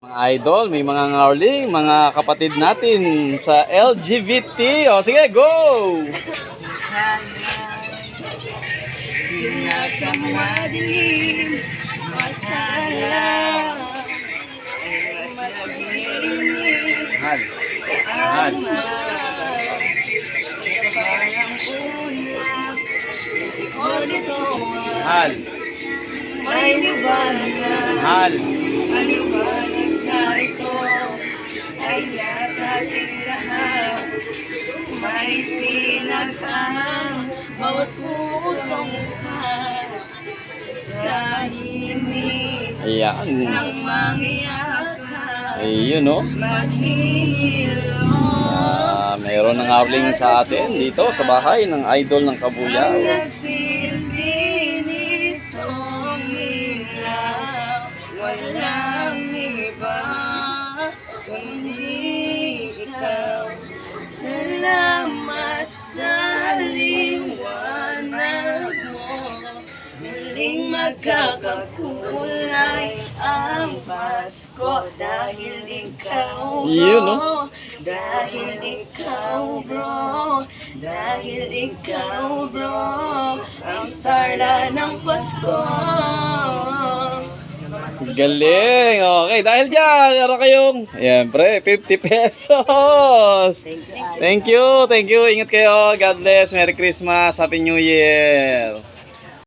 Mga idol, may mga ngarling, mga kapatid natin sa LGBT. O sige, go! Pinakamadilim matala ay mas nalinis Mahal. Mahal. parang ulap o nito Mahal. may liwanag. Mahal. Ang liwanag na ito ay nasa ating lahat. May sinagpang bawat pusong bukas sa himig Ayan. ng mangiyakan Ayun, no? maghihilom. Mayroon ng ngarling sa atin dito sa bahay ng idol ng Kabuyao. Ang nagsilbi nitong ilaw, walang iba kundi ikaw. Salamat sa liwanag mo, muling magkakakulay ang Pasko dahil ikaw, Yun, no? bro. Dahil ikaw, bro. Dahil ikaw, bro. Ang starla ng Pasko. Galing! Okay, dahil dyan, meron kayong, ayan pre, 50 pesos! Thank you! Ingat kayo! God bless! Merry Christmas! Happy New Year!